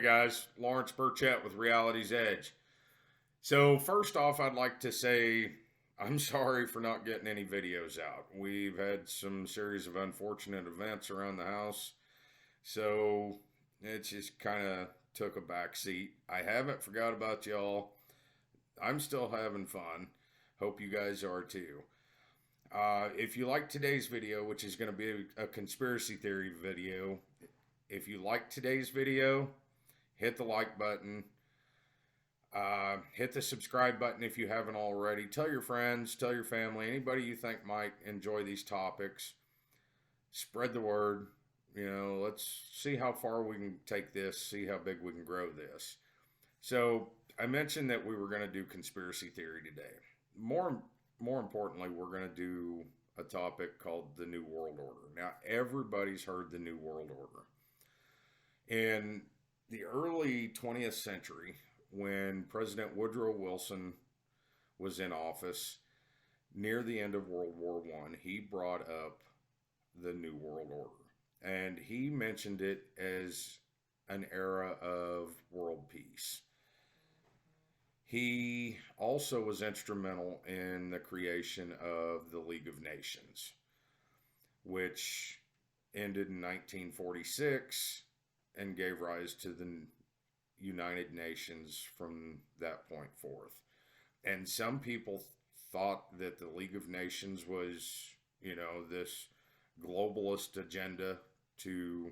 guys, Lawrence Burchett with Reality's Edge. So, first off, I'd like to say I'm sorry for not getting any videos out. We've had some series of unfortunate events around the house, so it just kind of took a back seat. I haven't forgot about y'all. I'm still having fun. Hope you guys are too. If you like today's video, which is going to be a conspiracy theory video, if you like today's video, hit the like button. Hit the subscribe button if you haven't already. Tell your friends, tell your family, anybody you think might enjoy these topics. Spread the word. Let's see how far we can take this, see how big we can grow this. So, I mentioned that we were going to do conspiracy theory today. More importantly, we're going to do a topic called the New World Order. Now, everybody's heard the New World Order. In the early 20th century, when President Woodrow Wilson was in office, near the end of World War I, he brought up the New World Order. And he mentioned it as an era of world peace. He also was instrumental in the creation of the League of Nations, which ended in 1946 and gave rise to the United Nations from that point forth. And some people thought that the League of Nations was, this globalist agenda to,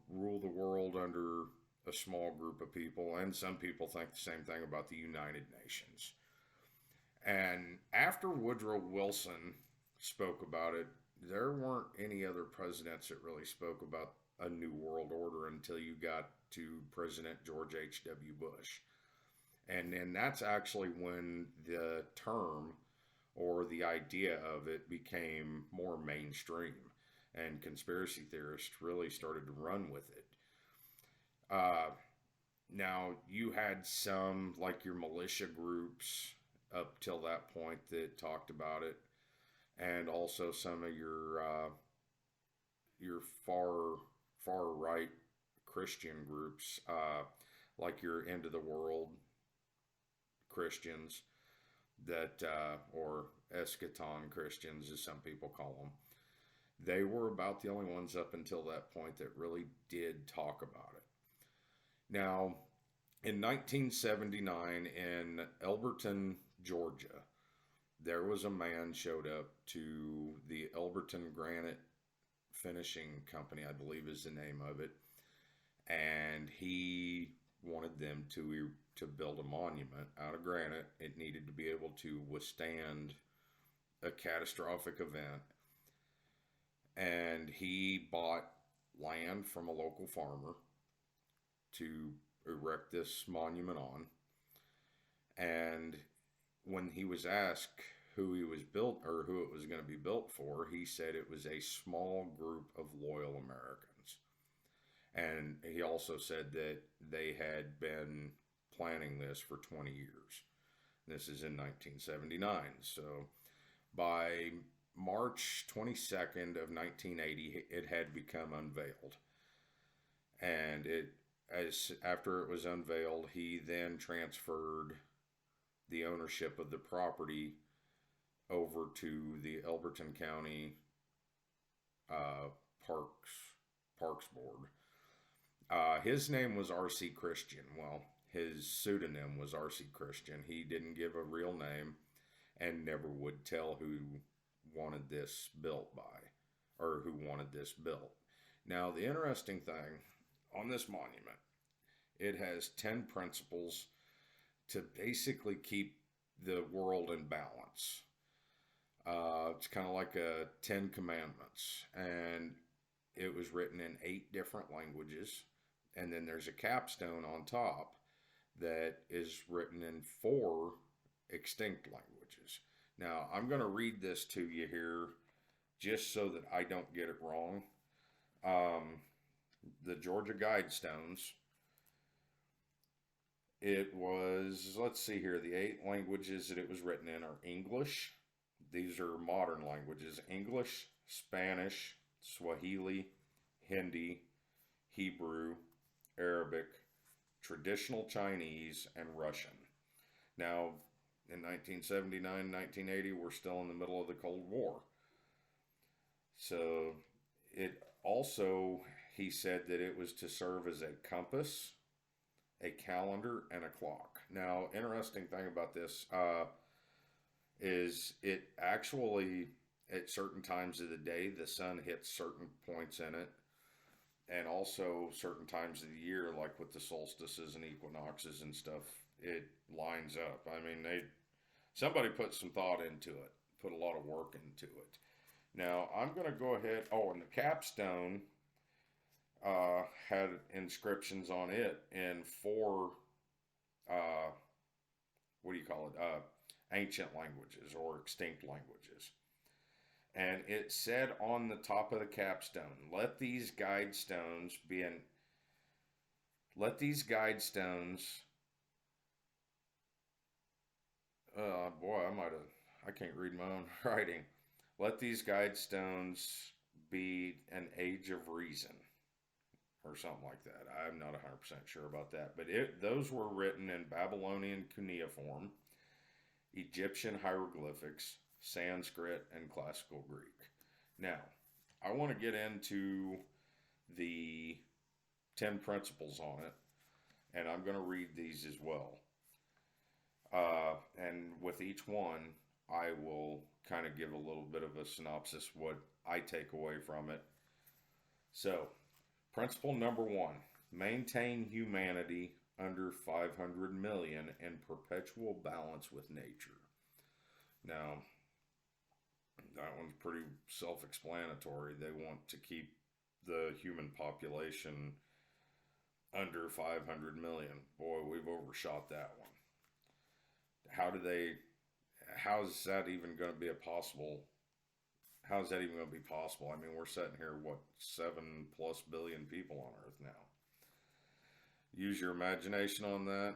rule the world under a small group of people. And some people think the same thing about the United Nations. And after Woodrow Wilson spoke about it, there weren't any other presidents that really spoke about a new world order until you got to President George H.W. Bush. And then that's actually when the term or the idea of it became more mainstream, and conspiracy theorists really started to run with it. Now, you had some, like your militia groups up till that point that talked about it, and also some of your far right Christian groups, like your end of the world Christians, that or eschaton Christians, as some people call them. They were about the only ones up until that point that really did talk about it. Now, in 1979 in Elberton, Georgia, there was a man showed up to the Elberton Granite Finishing Company, I believe is the name of it, and he wanted them to build a monument out of granite. It needed to be able to withstand a catastrophic event, and he bought land from a local farmer to erect this monument on. And when he was asked who he was built or who it was going to be built for, he said it was a small group of loyal Americans. And he also said that they had been planning this for 20 years. This is in 1979. So by March 22nd of 1980, it had become unveiled. And after it was unveiled, he then transferred the ownership of the property over to the Elberton County Parks Board. His name was R.C. Christian. Well, his pseudonym was R.C. Christian. He didn't give a real name and never would tell who wanted this built by, or who wanted this built. Now, the interesting thing on this monument, it has 10 principles to basically keep the world in balance. It's kind of like a 10 Commandments, and it was written in 8 different languages, and then there's a capstone on top that is written in 4 extinct languages. Now, I'm going to read this to you here just so that I don't get it wrong. The Georgia Guidestones, it was, let's see here, the 8 languages that it was written in are English. These are modern languages: English, Spanish, Swahili, Hindi, Hebrew, Arabic, traditional Chinese, and Russian. Now, in 1979, 1980, we're still in the middle of the Cold War. So it also, he said that it was to serve as a compass, a calendar, and a clock. Now, interesting thing about this is it actually, at certain times of the day, the sun hits certain points in it, and also certain times of the year, like with the solstices and equinoxes and stuff, it lines up. I mean, somebody put some thought into it, put a lot of work into it. Now, I'm going to go ahead. Oh, and the capstone had inscriptions on it in four, what do you call it? Ancient languages or extinct languages. And it said on the top of the capstone, let these guidestones, boy, I can't read my own writing. Let these guidestones be an age of reason, or something like that. I'm not 100% sure about that. But those were written in Babylonian cuneiform, Egyptian hieroglyphics, Sanskrit, and Classical Greek. Now, I want to get into the 10 principles on it, and I'm going to read these as well. And with each one, I will kind of give a little bit of a synopsis what I take away from it. So, principle number 1, maintain humanity under 500 million in perpetual balance with nature. Now, that one's pretty self-explanatory. They want to keep the human population under 500 million. Boy, we've overshot that one. How's that even going to be possible? How's that even going to be possible? I mean, we're sitting here, 7+ billion people on Earth now. Use your imagination on that.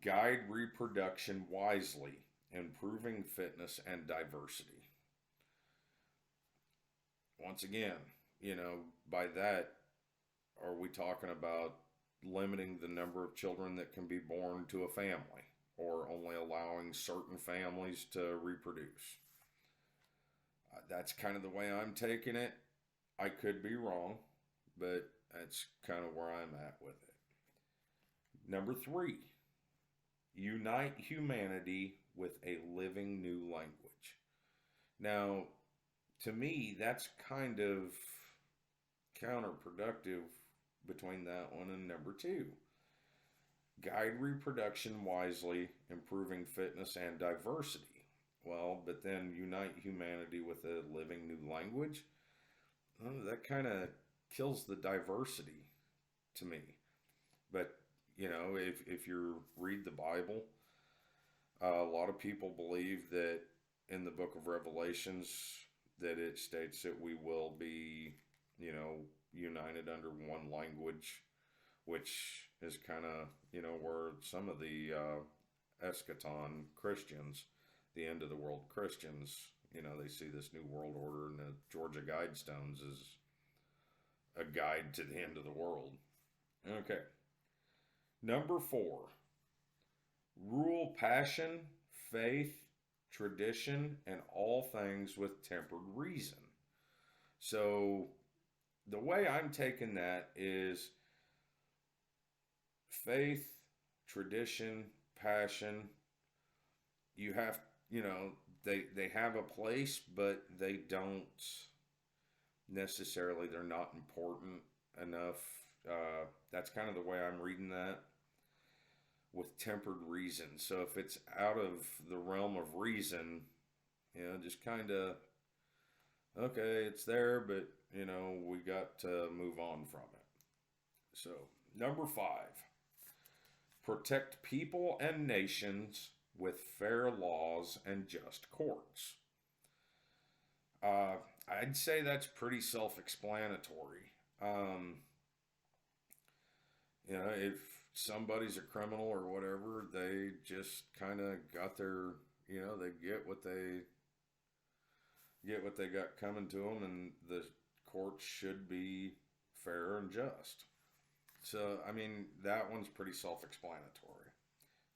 Guide reproduction wisely, improving fitness and diversity. Once again, by that, are we talking about limiting the number of children that can be born to a family, or only allowing certain families to reproduce? That's kind of the way I'm taking it. I could be wrong, but that's kind of where I'm at with it. Number 3, unite humanity with a living new language. Now, to me, that's kind of counterproductive between that one and number 2. Guide reproduction wisely, improving fitness and diversity. Well, but then unite humanity with a living new language? That kind of kills the diversity to me. But, if you read the Bible, a lot of people believe that in the book of Revelations that it states that we will be, united under one language, which is kind of, where some of the eschaton Christians, the end of the world Christians, they see this new world order, and the Georgia Guidestones is a guide to the end of the world. Okay. Number 4, rule passion, faith, tradition, and all things with tempered reason. So the way I'm taking that is faith, tradition, passion. You have, they have a place, but they don't necessarily, they're not important enough. That's kind of the way I'm reading that, with tempered reason. So if it's out of the realm of reason, just kind of, okay, it's there, but, we got to move on from it. So, number 5, protect people and nations with fair laws and just courts. I'd say that's pretty self-explanatory. If somebody's a criminal or whatever, they just kind of got their, they get what they got coming to them, and the courts should be fair and just. So, I mean, that one's pretty self explanatory.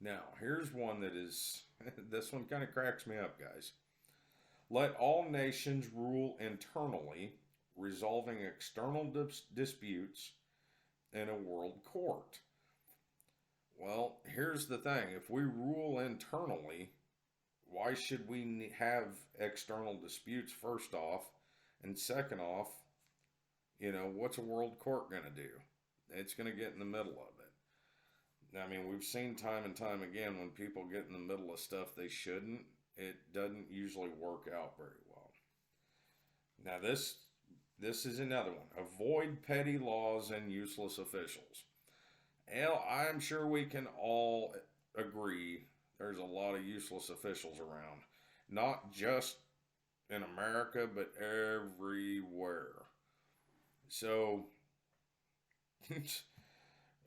Now, here's one that is, this one kind of cracks me up, guys. Let all nations rule internally, resolving external disputes in a world court. Well, here's the thing, if we rule internally, why should we have external disputes, first off? And second off, what's a world court going to do? It's going to get in the middle of it. I mean, we've seen time and time again when people get in the middle of stuff they shouldn't, it doesn't usually work out very well. Now, this is another one. Avoid petty laws and useless officials. Well, I'm sure we can all agree there's a lot of useless officials around. Not just in America, but everywhere. So,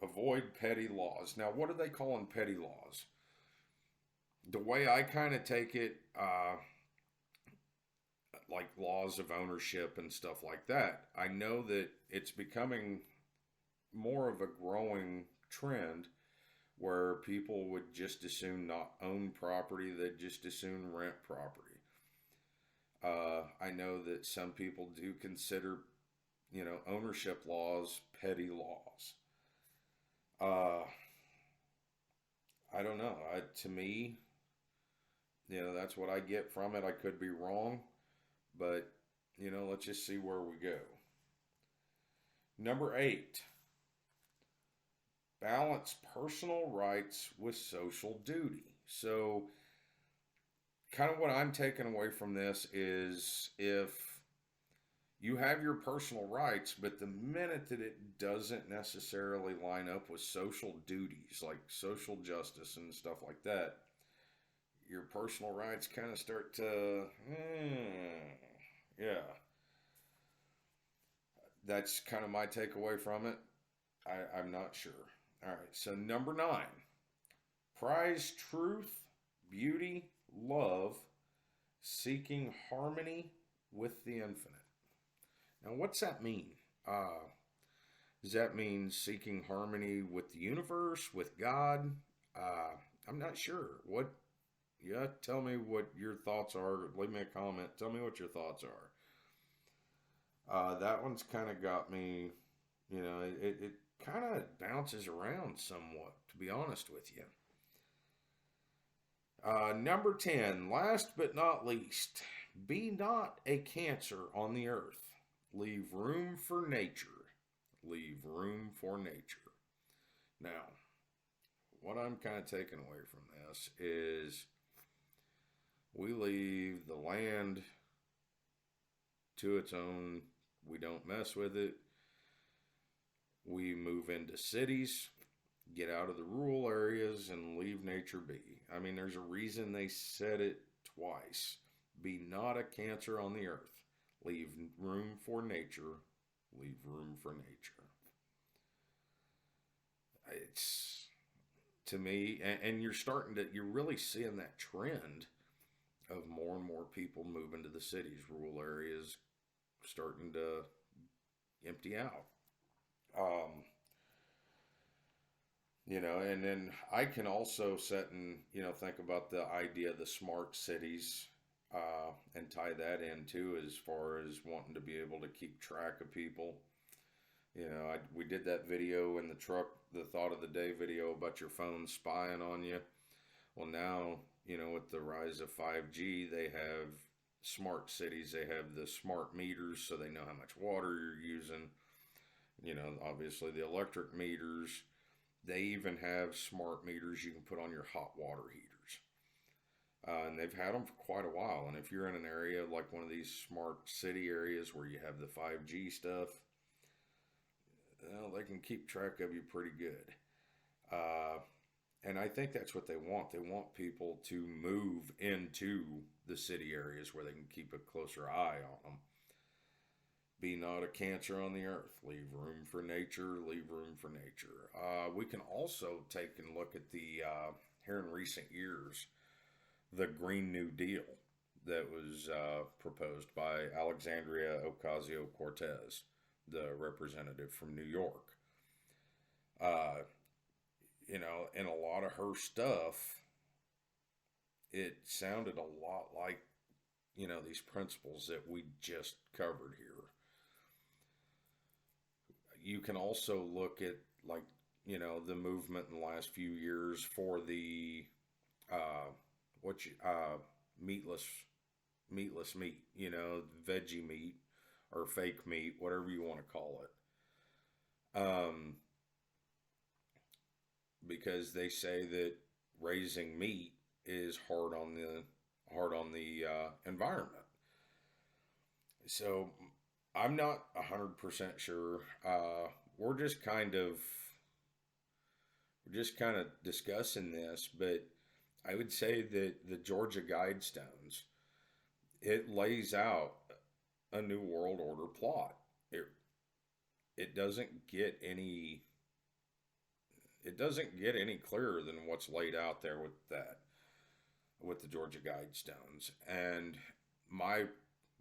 avoid petty laws. Now, what are they calling petty laws? The way I kind of take it, like laws of ownership and stuff like that, I know that it's becoming more of a growing trend where people would just as soon not own property, they'd just as soon rent property. I know that some people do consider, ownership laws petty laws. Uh, I don't know. To me, that's what I get from it. I could be wrong, but, let's just see where we go. Number 8, balance personal rights with social duty. So, kind of what I'm taking away from this is if you have your personal rights, but the minute that it doesn't necessarily line up with social duties, like social justice and stuff like that, your personal rights kind of start to, yeah. That's kind of my takeaway from it. I'm not sure. All right, so number 9, prize truth, beauty, love, seeking harmony with the infinite. Now, what's that mean? Does that mean seeking harmony with the universe, with God? I'm not sure. Tell me what your thoughts are. Leave me a comment. Tell me what your thoughts are. That one's kind of got me, it kind of bounces around somewhat, to be honest with you. Number 10, last but not least, be not a cancer on the earth. Leave room for nature. Leave room for nature. Now, what I'm kind of taking away from this is we leave the land to its own. We don't mess with it. We move into cities, get out of the rural areas, and leave nature be. I mean, there's a reason they said it twice. Be not a cancer on the earth. Leave room for nature. Leave room for nature. It's, to me, and you're really seeing that trend of more and more people moving to the cities, rural areas starting to empty out. And then I can also sit and, think about the idea of the smart cities, and tie that in too, as far as wanting to be able to keep track of people. We did that video in the truck, the thought of the day video about your phone spying on you. Well, now, with the rise of 5G, they have smart cities. They have the smart meters, so they know how much water you're using. Obviously the electric meters. They even have smart meters you can put on your hot water heaters. And they've had them for quite a while. And if you're in an area like one of these smart city areas where you have the 5G stuff, they can keep track of you pretty good. And I think that's what they want. They want people to move into the city areas where they can keep a closer eye on them. Be not a cancer on the earth. Leave room for nature. Leave room for nature. We can also take and look at here in recent years, the Green New Deal that was proposed by Alexandria Ocasio-Cortez, the representative from New York. Uh, and a lot of her stuff, it sounded a lot like, these principles that we just covered here. You can also look at, like, the movement in the last few years for the uh, what you meatless meat, veggie meat or fake meat, whatever you want to call it. Because they say that raising meat is hard on the environment. So I'm not 100% sure. We're just kind of discussing this, but I would say that the Georgia Guidestones, it lays out a new world order plot. It it doesn't get any it doesn't get any clearer than what's laid out there with the Georgia Guidestones. And my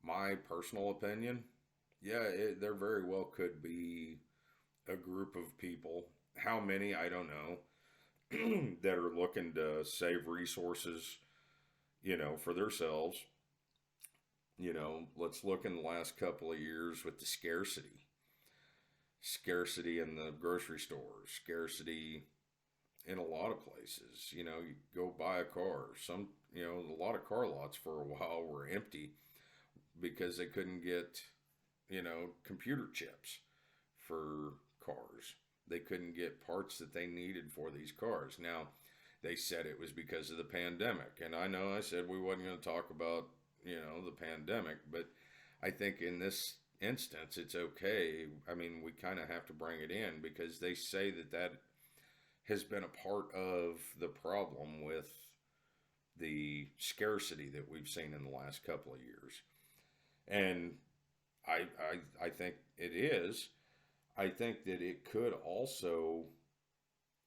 my personal opinion, yeah, there very well could be a group of people. How many, I don't know, that are looking to save resources, for themselves. Let's look in the last couple of years with the scarcity in the grocery stores, scarcity in a lot of places. You go buy a car. A lot of car lots for a while were empty because they couldn't get, computer chips for cars. They couldn't get parts that they needed for these cars. Now, they said it was because of the pandemic. And I know I said we wasn't going to talk about, the pandemic, but I think in this instance, it's okay. I mean, we kind of have to bring it in because they say that has been a part of the problem with the scarcity that we've seen in the last couple of years. And I think it is. I think that it could also,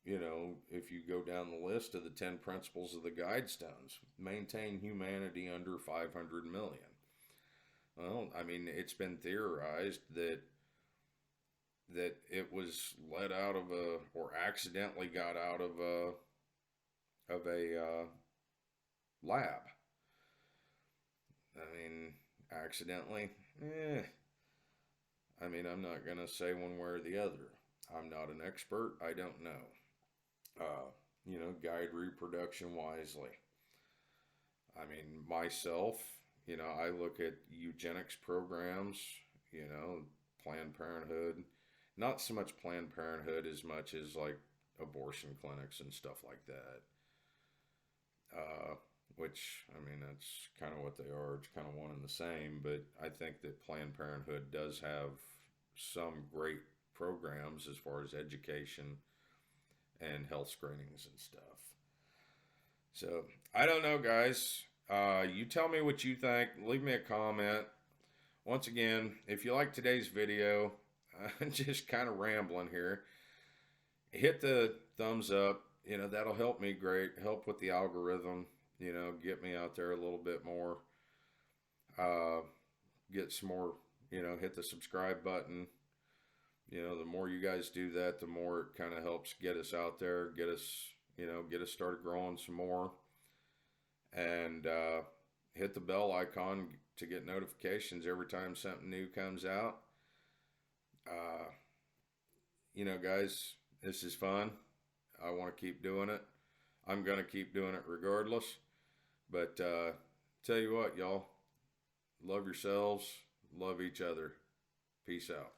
if you go down the list of the 10 principles of the Guidestones, maintain humanity under 500 million. Well, I mean, it's been theorized that it was let out of or accidentally got out of a lab. I mean, accidentally, I mean, I'm not gonna say one way or the other. I'm not an expert. I don't know. Guide reproduction wisely. I mean, myself, I look at eugenics programs, Planned Parenthood. Not so much Planned Parenthood as much as like abortion clinics and stuff like that. Which, I mean, that's kind of what they are. It's kind of one and the same. But I think that Planned Parenthood does have some great programs as far as education and health screenings and stuff. So I don't know, guys. You tell me what you think. Leave me a comment. Once again, if you like today's video, just kind of rambling here, hit the thumbs up. That'll help me great. Help with the algorithm. Get me out there a little bit more. Get some more. Hit the subscribe button. The more you guys do that, the more it kind of helps get us out there, get us started growing some more. And hit the bell icon to get notifications every time something new comes out. Guys, this is fun. I want to keep doing it. I'm going to keep doing it regardless. But tell you what, y'all, love yourselves, love each other. Peace out.